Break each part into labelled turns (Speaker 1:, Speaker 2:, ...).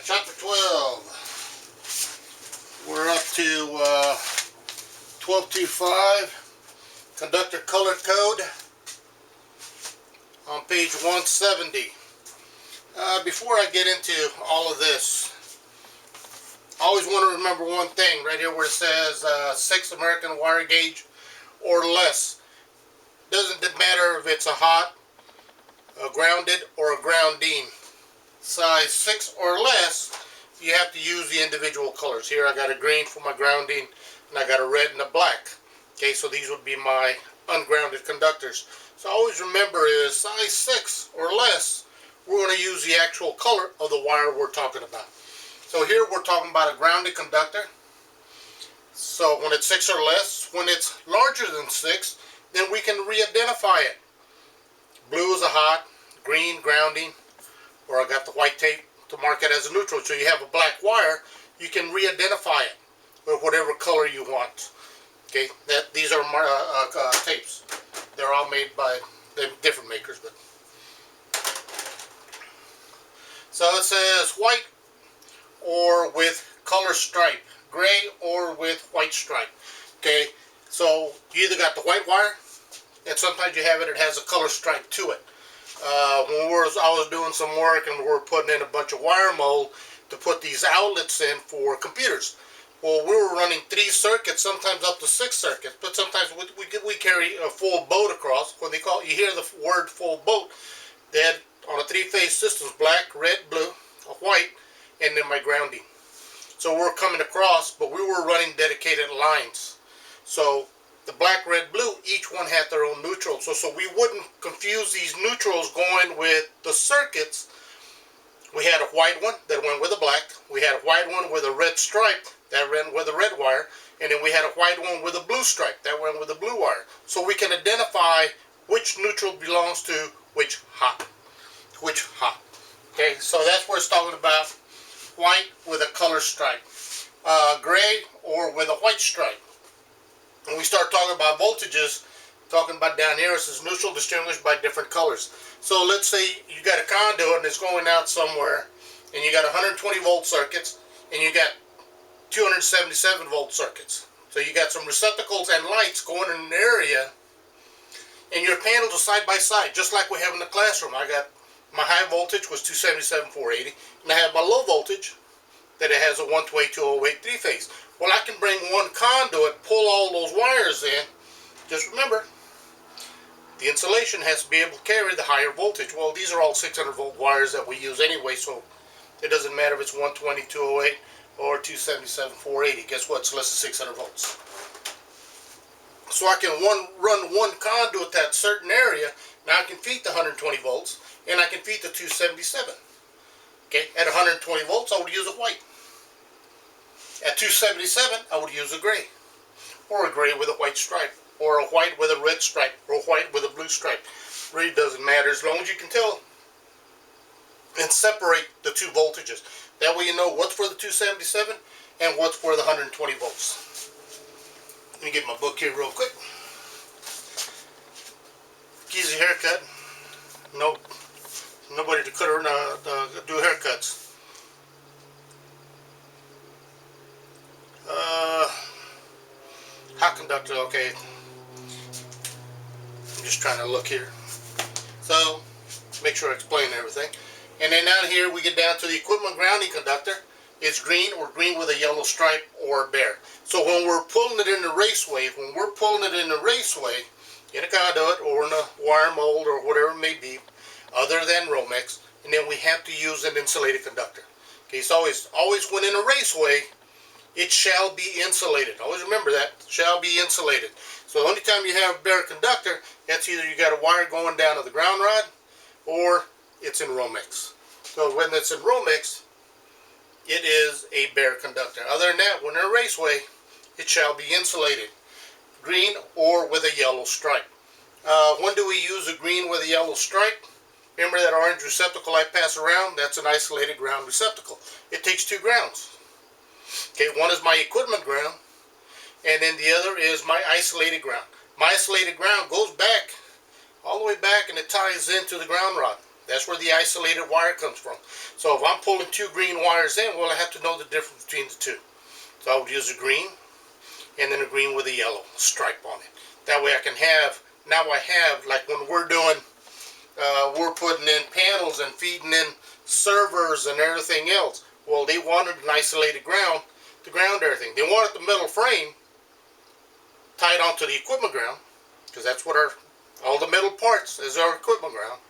Speaker 1: Chapter 12. We're up to 1225, Conductor Color Code, on page 170. Before I get into all of this, I always want to remember one thing right here where it says 6 American wire gauge or less. Doesn't matter if it's a hot, a grounded, or a grounding. Size 6 or less, you have to use the individual colors. Here I got a green for my grounding, and I got a red and a black. Okay, so these would be my ungrounded conductors. So always remember is size 6 or less, we're going to use the actual color of the wire we're talking about. So here we're talking about a grounded conductor. So when it's 6 or less, when it's larger than 6, then we can re-identify it. Blue is a hot, green grounding, or I got the white tape to mark it as a neutral. So you have a black wire, you can re-identify it with whatever color you want. Okay, these are tapes. They're all made by different makers, but so it says white or with color stripe, gray or with white stripe. Okay, so you either got the white wire, and sometimes you have it, it has a color stripe to it. When I was doing some work and we were putting in a bunch of wire mold to put these outlets in for computers. Well, we were running 3 circuits, sometimes up to 6 circuits, but sometimes we carry a full boat across. When they call, you hear the word full boat, they had on a 3-phase system, black, red, blue, a white, and then my grounding. So we're coming across, but we were running dedicated lines. So the black, red, blue, each one had their own neutral. So we wouldn't confuse these neutrals going with the circuits. We had a white one that went with a black. We had a white one with a red stripe that ran with a red wire. And then we had a white one with a blue stripe that went with a blue wire. So we can identify which neutral belongs to which hot. Okay, so that's what it's talking about. White with a color stripe. Gray or with a white stripe. When we start talking about voltages, talking about down here, it says neutral distinguished by different colors. So let's say you got a conduit and it's going out somewhere, and you got 120 volt circuits, and you got 277 volt circuits. So you got some receptacles and lights going in an area, and your panels are side by side, just like we have in the classroom. I got my high voltage was 277 480, and I have my low voltage that it has a 128 208 3-phase. Well, I can bring one conduit, pull all those wires in. Just remember, the insulation has to be able to carry the higher voltage. Well, these are all 600 volt wires that we use anyway, so it doesn't matter if it's 120 208 or 277 480. Guess what? It's less than 600 volts. So I can run one conduit that certain area. Now I can feed the 120 volts, and I can feed the 277. Okay, at 120 volts, I would use a white. At 277, I would use a gray, or a gray with a white stripe, or a white with a red stripe, or a white with a blue stripe. Really doesn't matter as long as you can tell and separate the two voltages. That way you know what's for the 277 and what's for the 120 volts. Let me get my book here real quick. Easy haircut. No, nobody to cut or do haircuts. Hot conductor, okay. I'm just trying to look here. So, make sure I explain everything. And then down here we get down to the equipment grounding conductor. It's green or green with a yellow stripe or bare. So when we're pulling it in the raceway, in a conduit or in a wire mold or whatever it may be, other than Romex, and then we have to use an insulated conductor. Okay, so always when in a raceway, it shall be insulated. Always remember that, shall be insulated. So the only time you have a bare conductor, that's either you got a wire going down to the ground rod, or it's in Romex. So when it's in Romex, it is a bare conductor. Other than that, when in a raceway, it shall be insulated. Green or with a yellow stripe. When do we use a green with a yellow stripe? Remember that orange receptacle I pass around? That's an isolated ground receptacle. It takes 2 grounds. Okay, one is my equipment ground, and then the other is my isolated ground. My isolated ground goes back, all the way back, and it ties into the ground rod. That's where the isolated wire comes from. So if I'm pulling two green wires in, well, I have to know the difference between the two. So I would use a green and then a green with a yellow stripe on it. That way I can have, now I have, like when we're doing, we're putting in panels and feeding in servers and everything else. Well, they wanted an isolated ground to ground everything. They wanted the metal frame tied onto the equipment ground, because that's what all the metal parts is our equipment ground.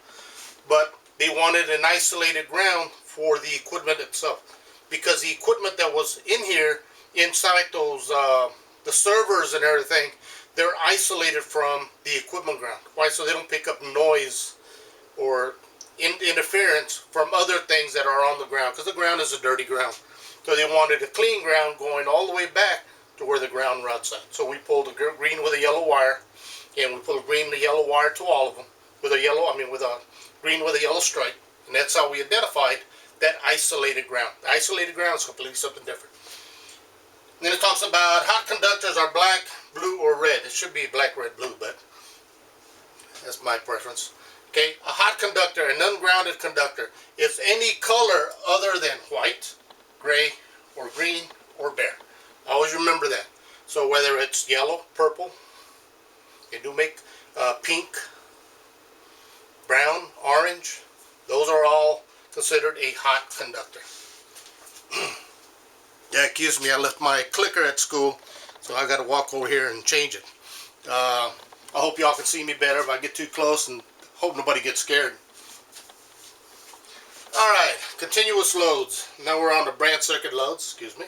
Speaker 1: But they wanted an isolated ground for the equipment itself, because the equipment that was in here, inside those the servers and everything, they're isolated from the equipment ground. Why? So they don't pick up noise or interference from other things that are on the ground, because the ground is a dirty ground. So they wanted a clean ground going all the way back to where the ground runs at. So we pulled a green with a yellow wire, and we pulled a green and a yellow wire to all of them with a yellow, with a green with a yellow stripe, and that's how we identified that isolated ground. The isolated ground is completely something different. And then it talks about hot conductors are black, blue, or red. It should be black, red, blue, but that's my preference. Okay, a hot conductor, an ungrounded conductor, is any color other than white, gray, or green, or bare. Always remember that. So whether it's yellow, purple, they do make pink, brown, orange, those are all considered a hot conductor. Yeah, excuse me, I left my clicker at school, so I got to walk over here and change it. I hope y'all can see me better if I get too close, and hope nobody gets scared. Alright, continuous loads. Now we're on the branch circuit loads, excuse me.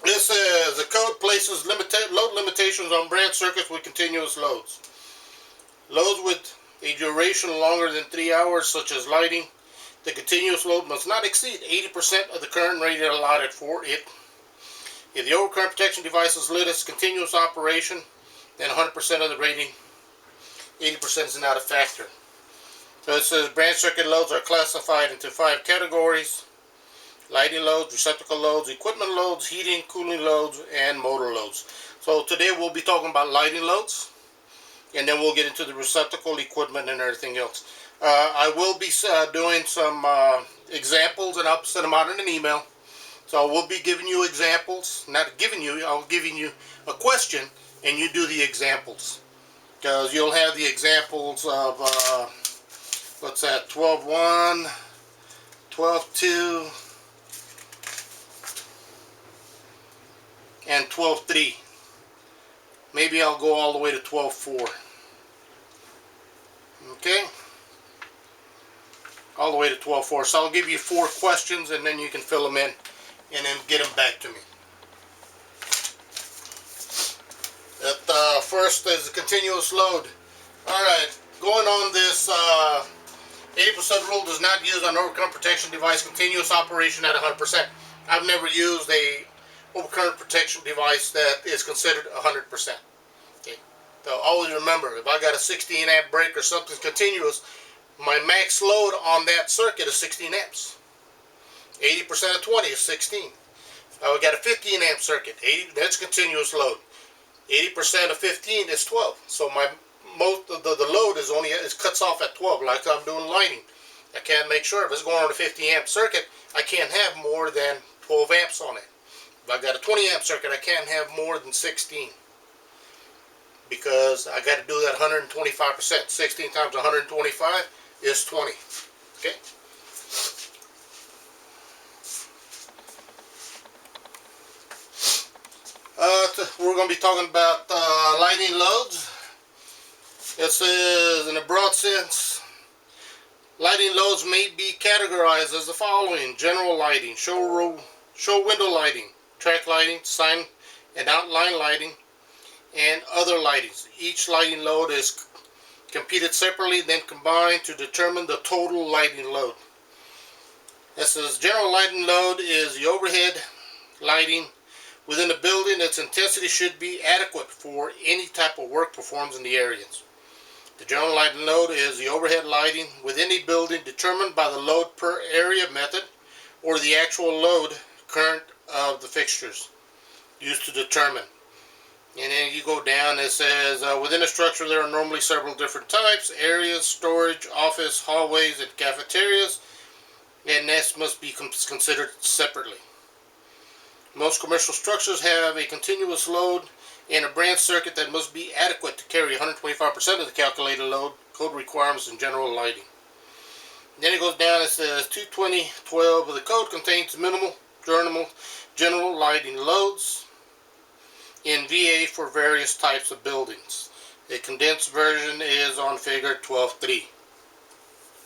Speaker 1: This says the code places load limitations on branch circuits with continuous loads. Loads with a duration longer than 3 hours, such as lighting, the continuous load must not exceed 80% of the current rated allotted for it. If the overcurrent protection device is lit as continuous operation, then 100% of the rating, 80% is not a factor. So it says branch circuit loads are classified into 5 categories: lighting loads, receptacle loads, equipment loads, heating, cooling loads, and motor loads. So today we'll be talking about lighting loads, and then we'll get into the receptacle, equipment, and everything else. I will be doing some examples, and I'll send them out in an email. So we'll be giving you examples, not giving you, I'll giving you a question, and you do the examples. Because you'll have the examples of, what's that, 12.1, 12.2, and 12.3. Maybe I'll go all the way to 12.4. Okay? All the way to 12.4. So I'll give you 4 questions, and then you can fill them in and then get them back to me. First is the continuous load. Alright, going on this 80% rule does not use an overcurrent protection device continuous operation at 100%. I've never used a overcurrent protection device that is considered 100%. Okay. So always remember, if I got a 16 amp breaker or something's continuous, my max load on that circuit is 16 amps. 80% of 20 is 16. We got a 15 amp circuit. 80, that's continuous load. 80% of 15 is 12. So my most of the load is cuts off at 12, like I'm doing lighting. I can't make sure if it's going on a 50 amp circuit, I can't have more than 12 amps on it. If I got a 20 amp circuit, I can't have more than 16, because I got to do that 125%. 16 times 125 is 20. Okay. We're going to be talking about lighting loads. It says, in a broad sense, lighting loads may be categorized as the following: general lighting, show window lighting, track lighting, sign and outline lighting, and other lightings. Each lighting load is computed separately, then combined to determine the total lighting load. This says general lighting load is the overhead lighting within a building. Its intensity should be adequate for any type of work performed in the areas. The general lighting load is the overhead lighting within a building determined by the load per area method, or the actual load current of the fixtures used to determine. And then you go down, it says, within a structure there are normally several different types, areas, storage, office, hallways, and cafeterias, and nests must be considered separately. Most commercial structures have a continuous load and a branch circuit that must be adequate to carry 125% of the calculated load, code requirements, and general lighting. Then it goes down, it says 220.12 of the code contains minimal general lighting loads in VA for various types of buildings. A condensed version is on figure 12.3.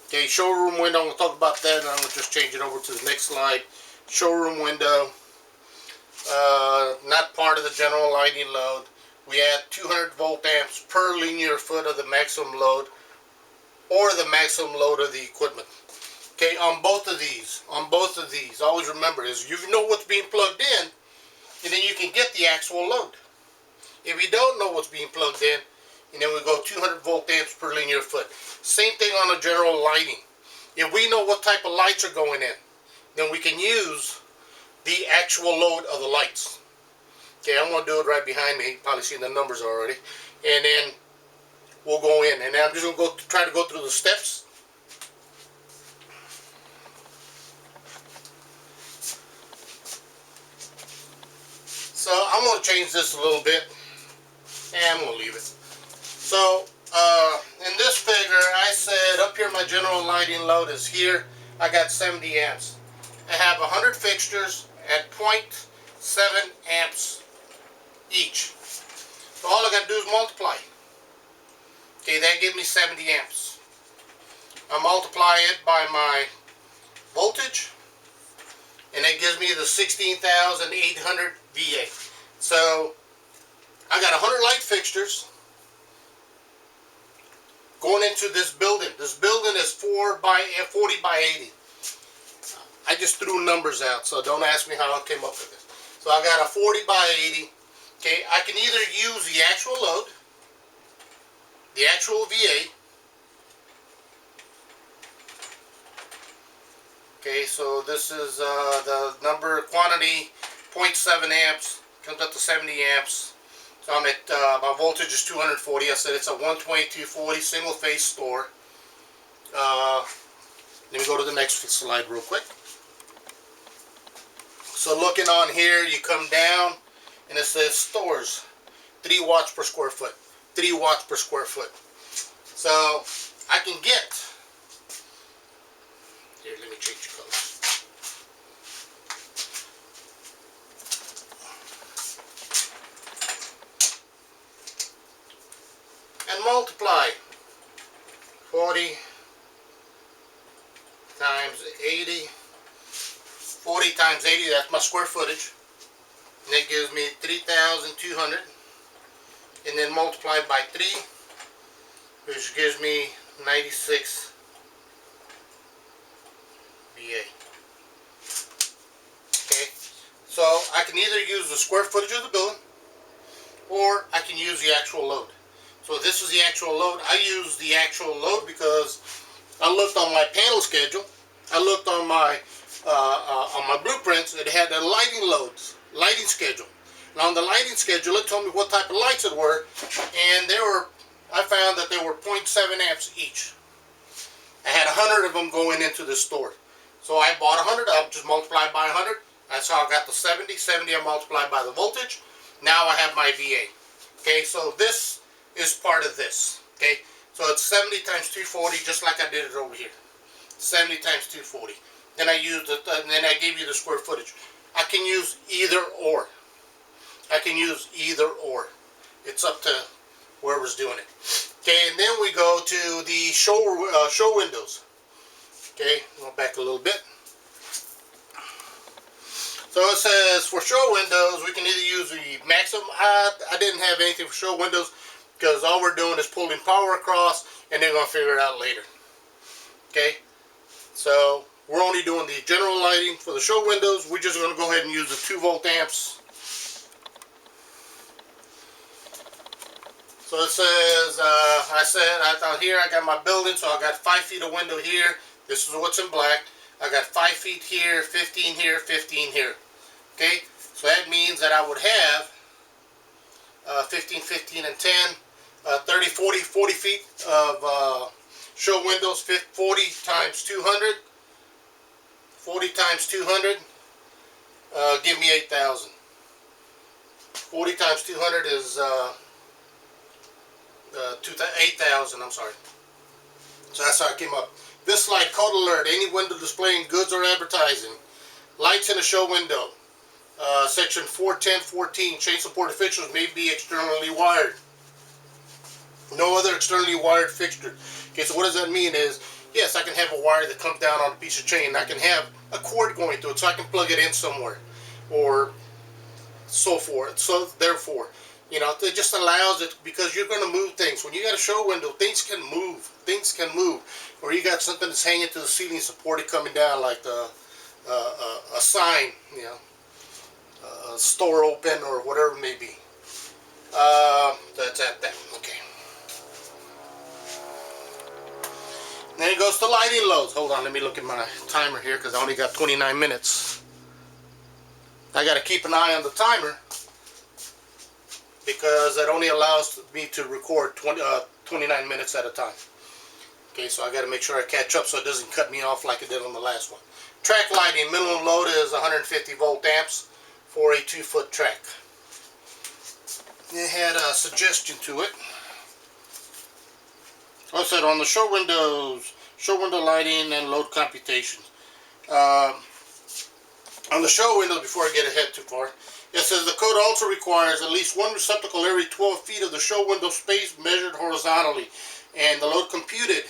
Speaker 1: Okay, showroom window, I'm going to talk about that, and I'm going to just change it over to the next slide. Showroom window, not part of the general lighting load. We add 200 volt amps per linear foot of the maximum load or the maximum load of the equipment. Okay, on both of these, always remember is you know what's being plugged in, and then you can get the actual load. If you don't know what's being plugged in, and then we go 200 volt amps per linear foot. Same thing on the general lighting. If we know what type of lights are going in, then we can use the actual load of the lights. Okay, I'm going to do it right behind me. You've probably seen the numbers already. And then we'll go in. And then I'm just going to try to go through the steps. So I'm going to change this a little bit. And I'm going to leave it. So in this figure, I said up here my general lighting load is here. I got 70 amps. I have 100 fixtures at 0.7 amps each. So all I got to do is multiply. Okay, that gives me 70 amps. I multiply it by my voltage, and that gives me the 16,800 VA. So I got 100 light fixtures going into this building. This building is 40 by 80. I just threw numbers out, so don't ask me how I came up with this. So I got a 40 by 80. Okay, I can either use the actual load, the actual VA. Okay, so this is the number quantity, 0.7 amps, comes up to 70 amps. So I'm at, my voltage is 240. I said it's a 12240 single phase store. Let me go to the next slide real quick. So looking on here, you come down and it says stores, 3 watts per square foot, 3 watts per square foot. So I can get, here, let me change the colors. And multiply 40 times 80. 40 times 80, that's my square footage. And that gives me 3,200. And then multiply by 3, which gives me 96 VA. Okay, so I can either use the square footage of the building, or I can use the actual load. So this is the actual load. I use the actual load because I looked on my panel schedule. I looked on my blueprints. It had the lighting loads, lighting schedule. And on the lighting schedule, it told me what type of lights it were, and I found that they were 0.7 amps each. I had 100 of them going into the store. So I bought 100, I just multiplied by 100. That's how I got the 70. 70 I multiplied by the voltage. Now I have my VA. Okay, so this is part of this. Okay, so it's 70 times 240, just like I did it over here. 70 times 240. Then I used it, and then I gave you the square footage. I can use either or. I can use either or. It's up to whoever's doing it. Okay, and then we go to the show windows. Okay, go back a little bit. So it says for show windows, we can either use the maximum. I didn't have anything for show windows because all we're doing is pulling power across, and they're going to figure it out later. Okay, so we're only doing the general lighting for the show windows. We're just going to go ahead and use the 2 volt amps. So it says, I thought here I got my building, so I got 5 feet of window here. This is what's in black. I got 5 feet here, 15 here, 15 here. Okay, so that means that I would have 15, 15, and 10, 30, 40 feet of show windows, 40 times 200, 40 times 200, give me 8,000. 40 times 200 is 8,000, I'm sorry. So that's how I came up. This light, code alert, any window displaying goods or advertising. Lights in a show window. Section 410.14, chain supported fixtures may be externally wired. No other externally wired fixture. Okay, so what does that mean is, yes, I can have a wire that comes down on a piece of chain. I can have a cord going through it, so I can plug it in somewhere, or so forth. So therefore, you know, it just allows it, because you're going to move things. When you got a show window, things can move. Things can move. Or you got something that's hanging to the ceiling, supported coming down, like a sign, you know, a store open or whatever it may be. That's at that. Okay. Then it goes to lighting loads. Hold on, let me look at my timer here, because I only got 29 minutes. I got to keep an eye on the timer, because it only allows me to record 29 minutes at a time. Okay, so I got to make sure I catch up so it doesn't cut me off like it did on the last one. Track lighting, minimum load is 150 volt amps for a 2-foot track. It had a suggestion to it. I said on the show windows, show window lighting and load computations. On the show windows, before I get ahead too far, it says the code also requires at least one receptacle every 12 feet of the show window space measured horizontally, and the load computed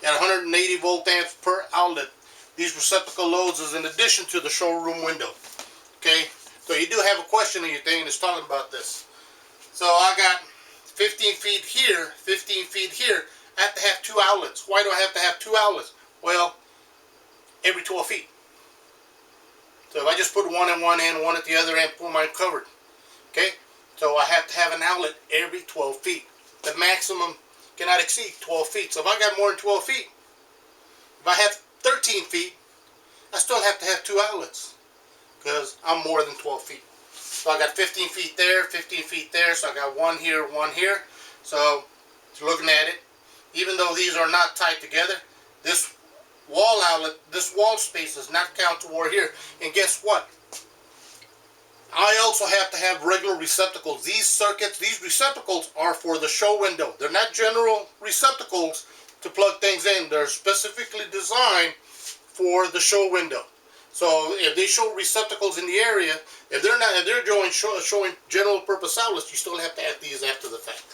Speaker 1: at 180 volt amps per outlet. These receptacle loads is in addition to the showroom window. Okay, so you do have a question in your thing that's talking about this. So I got 15 feet here, 15 feet here. I have to have 2 outlets. Why do I have to have 2 outlets? Well, every 12 feet. So if I just put one in one end, one at the other end, boom, I'm covered. Okay, so I have to have an outlet every 12 feet. The maximum cannot exceed 12 feet. So if I got more than 12 feet, if I have 13 feet, I still have to have 2 outlets, because I'm more than 12 feet. So I got 15 feet there, 15 feet there, so I got one here, one here. So looking at it, even though these are not tied together, this wall outlet, this wall space does not count toward here. And guess what? I also have to have regular receptacles. These circuits, these receptacles are for the show window. They're not general receptacles to plug things in. They're specifically designed for the show window. So if they show receptacles in the area, if they're showing general purpose outlets, you still have to add these after the fact.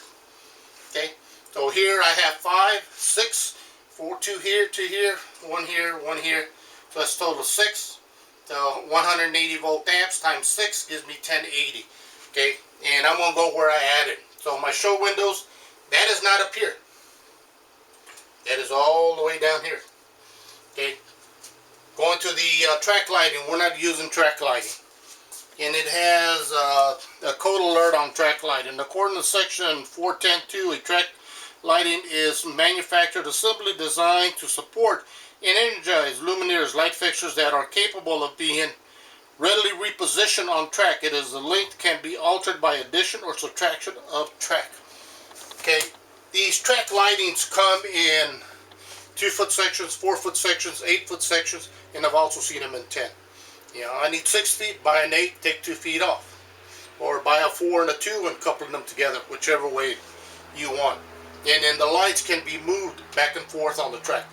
Speaker 1: Okay, so here I have 5, 6, 4, 2 here, 2 here, 1 here, 1 here. So that's total 6. So 180 volt amps times 6 gives me 1080. Okay, and I'm gonna go where I added. So my show windows, that is not up here. That is all the way down here. Okay. Going to the track lighting, we're not using track lighting. And it has a code alert on track lighting. According to section 410.2, a track lighting is manufactured assembly designed to support and energize luminaires, light fixtures that are capable of being readily repositioned on track. It is the length can be altered by addition or subtraction of track. Okay, these track lightings come in 2-foot sections, 4-foot sections, 8-foot sections, and I've also seen them in 10. You know, I need 6 feet, buy an 8, take 2 feet off. Or buy a 4 and a 2 and couple them together, whichever way you want. And then the lights can be moved back and forth on the track.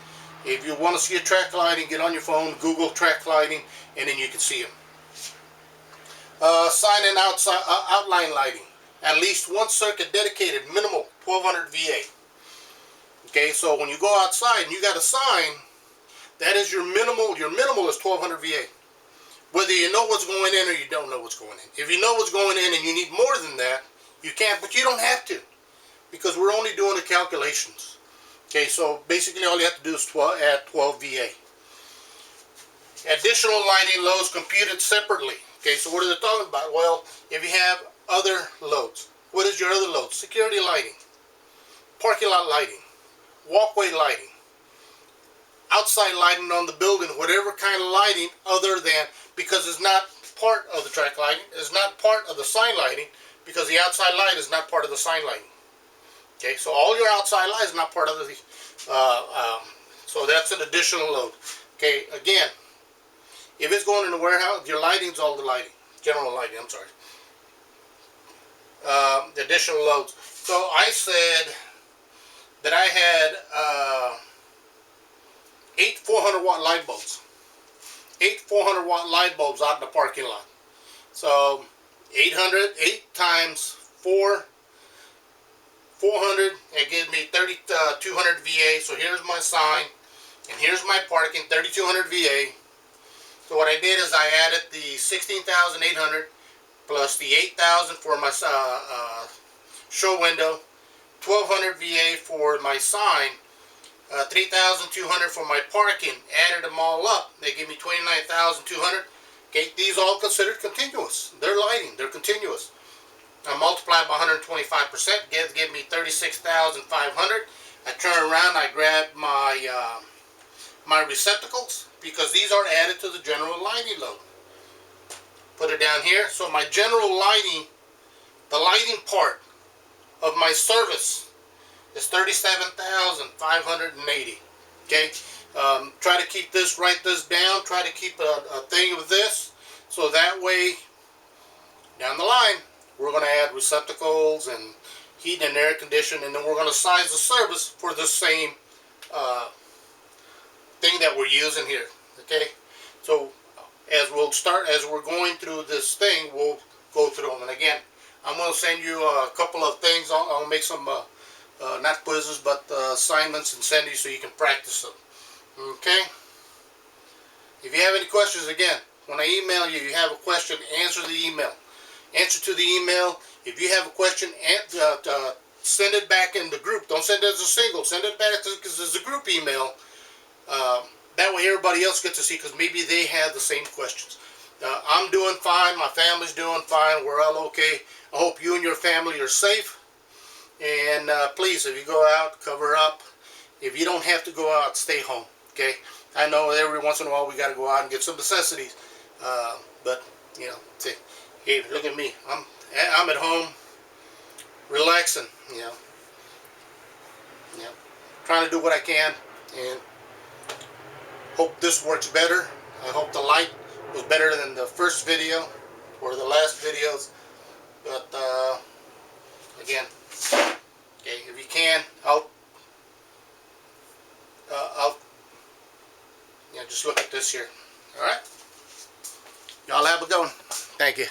Speaker 1: If you want to see a track lighting, get on your phone, Google track lighting, and then you can see them. Sign and outline lighting. At least one circuit dedicated, minimal, 1200 VA. Okay, so when you go outside and you got a sign, that is your minimal. Your minimal is 1200 VA. Whether you know what's going in or you don't know what's going in. If you know what's going in and you need more than that, you can, but you don't have to, because we're only doing the calculations. Okay, so basically all you have to do is add 12 VA. Additional lighting loads computed separately. Okay, so what are they talking about? Well, if you have other loads, what is your other load? Security lighting, parking lot lighting, walkway lighting, outside lighting on the building, whatever kind of lighting other than, because it's not part of the track lighting. It's not part of the sign lighting because the outside light is not part of the sign lighting. Okay, so all your outside light is not part of the, so that's an additional load. Okay, again, if it's going in the warehouse, your lighting's all the lighting, general lighting, I'm sorry. The additional loads. So I said that I had 8 400-watt light bulbs. 8 400-watt light bulbs out in the parking lot. So 8 times 4, 400, it gives me 3,200 VA. So here's my sign, and here's my parking, 3,200 VA. So what I did is I added the 16,800 plus the 8,000 for my show window, 1,200 VA for my sign, 3,200 for my parking. Added them all up, they give me 29,200. Okay, these all considered continuous. They're lighting, they're continuous. I multiply by 125%, give me 36,500. I turn around, I grab my my receptacles because these are added to the general lighting load. Put it down here. So my general lighting, the lighting part of my service is 37,580. Okay, try to keep this, write this down. Try to keep a thing of this, so that way down the line we're going to add receptacles and heat and air conditioning, and then we're going to size the service for the same thing that we're using here. Okay, so as we're going through this thing, we'll go through them. And again, I'm going to send you a couple of things. I'll make some not quizzes, but assignments, and send you so you can practice them. Okay, if you have any questions, again, when I email you, you have a question, answer the email. Answer to the email. If you have a question, send it back in the group. Don't send it as a single. Send it back because it's a group email. That way everybody else gets to see, because maybe they have the same questions. I'm doing fine. My family's doing fine. We're all okay. I hope you and your family are safe. And please, if you go out, cover up. If you don't have to go out, stay home. Okay? I know every once in a while we got to go out and get some necessities. But, you know, see. Hey, look at me. I'm at home, relaxing, you know, trying to do what I can, and hope this works better. I hope the light was better than the first video or the last videos. But again, okay, if you can, just look at this here. All right, y'all have a good one. Thank you.